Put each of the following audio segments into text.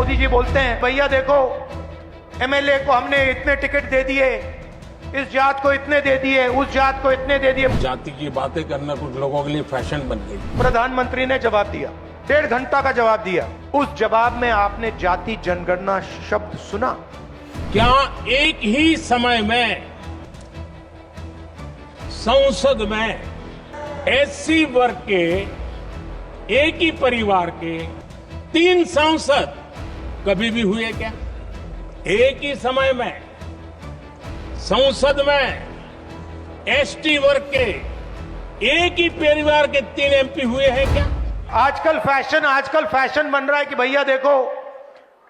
मोदी जी बोलते हैं भैया देखो एमएलए को हमने इतने टिकट दे दिए, इस जात को इतने दे दिए, उस जात को इतने दे दिए। जाति की बातें करना कुछ लोगों के लिए फैशन बन गई। प्रधानमंत्री ने जवाब दिया, 1.5 घंटा का जवाब दिया। उस जवाब में आपने जाति जनगणना शब्द सुना? क्या एक ही समय में संसद में एससी वर्ग के एक ही परिवार के 3 सांसद कभी भी हुए क्या? एक ही समय में संसद में एसटी वर्ग के एक ही परिवार के 3 एमपी हुए हैं क्या? आजकल फैशन बन रहा है कि भैया देखो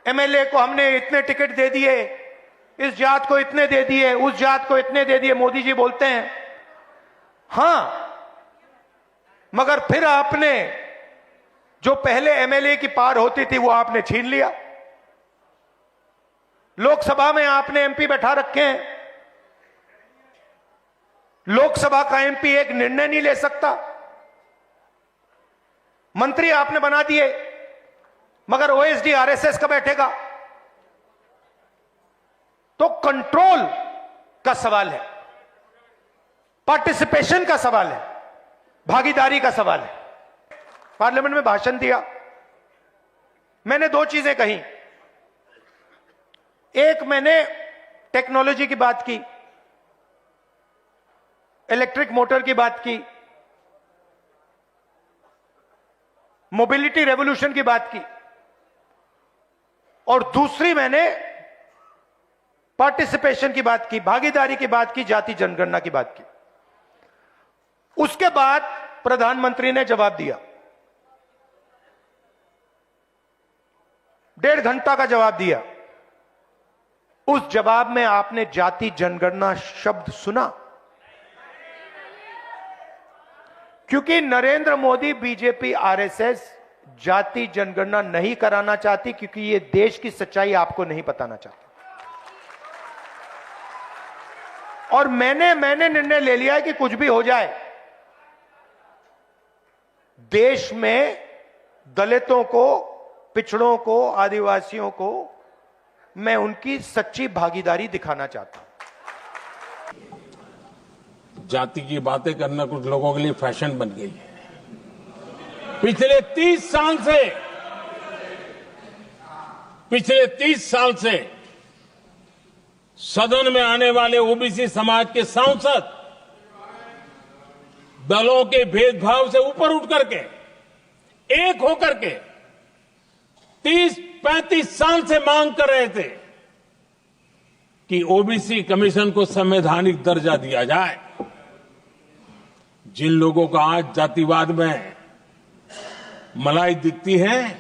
एमएलए को हमने इतने टिकट दे दिए, इस जात को इतने दे दिए, उस जात को इतने दे दिए। मोदी जी बोलते हैं हां, मगर फिर आपने जो पहले एमएलए की पार होती थी वो आपने छीन लिया। लोकसभा में आपने एमपी बैठा रखे हैं। लोकसभा का एमपी एक निर्णय नहीं ले सकता। मंत्री आपने बना दिए, मगर ओएसडी आरएसएस का बैठेगा। तो कंट्रोल का सवाल है, पार्टिसिपेशन का सवाल है, भागीदारी का सवाल है। पार्लियामेंट में भाषण दिया, मैंने 2 चीजें कही। एक, मैंने टेक्नोलॉजी की बात की, इलेक्ट्रिक मोटर की बात की, मोबिलिटी रेवोल्यूशन की बात की, और दूसरी मैंने पार्टिसिपेशन की बात की, भागीदारी की बात की, जाति जनगणना की बात की। उसके बाद प्रधानमंत्री ने जवाब दिया, 1.5 घंटा का जवाब दिया। उस जवाब में आपने जाति जनगणना शब्द सुना? क्योंकि नरेंद्र मोदी, बीजेपी, आरएसएस जाति जनगणना नहीं कराना चाहती, क्योंकि ये देश की सच्चाई आपको नहीं बताना चाहती। और मैंने निर्णय ले लिया है कि कुछ भी हो जाए, देश में दलितों को, पिछड़ों को, आदिवासियों को मैं उनकी सच्ची भागीदारी दिखाना चाहता हूं। जाति की बातें करना कुछ लोगों के लिए फैशन बन गई है। पिछले 30 साल से सदन में आने वाले ओबीसी समाज के सांसद दलों के भेदभाव से ऊपर उठ करके, एक होकर के 30-35 साल से मांग कर रहे थे कि ओबीसी कमीशन को संवैधानिक दर्जा दिया जाए। जिन लोगों को आज जातिवाद में मलाई दिखती है,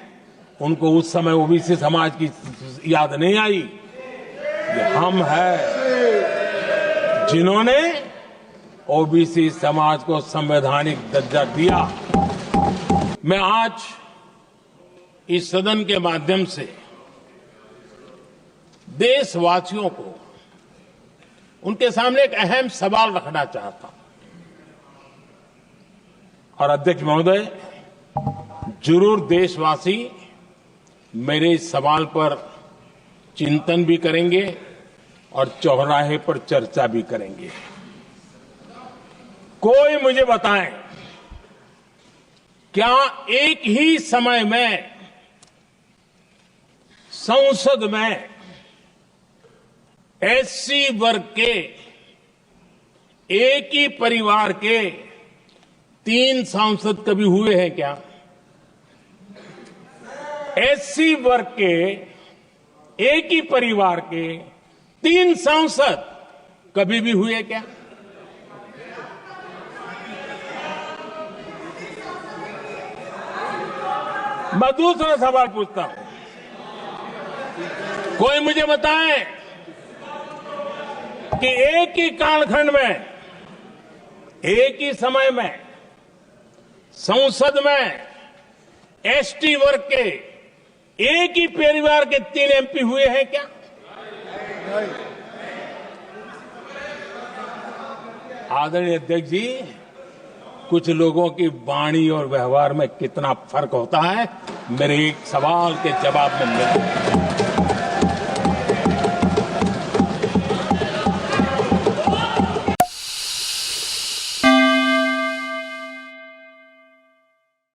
उनको उस समय ओबीसी समाज की याद नहीं आई। ये हम हैं जिन्होंने ओबीसी समाज को संवैधानिक दर्जा दिया। मैं आज इस सदन के माध्यम से देशवासियों को, उनके सामने एक अहम सवाल रखना चाहता हूं। और अध्यक्ष महोदय, जरूर देशवासी मेरे इस सवाल पर चिंतन भी करेंगे और चौराहे पर चर्चा भी करेंगे। कोई मुझे बताएं, क्या एक ही समय में संसद में एससी वर्ग के एक ही परिवार के 3 सांसद कभी हुए हैं क्या? एससी वर्ग के एक ही परिवार के 3 सांसद कभी भी हुए क्या? मैं दूसरा सवाल पूछता हूं, कोई मुझे बताए कि एक ही कालखंड में, एक ही समय में संसद में एसटी वर्ग के एक ही परिवार के 3 एमपी हुए हैं क्या? आदरणीय अध्यक्ष जी, कुछ लोगों की वाणी और व्यवहार में कितना फर्क होता है, मेरे एक सवाल के जवाब में मिला।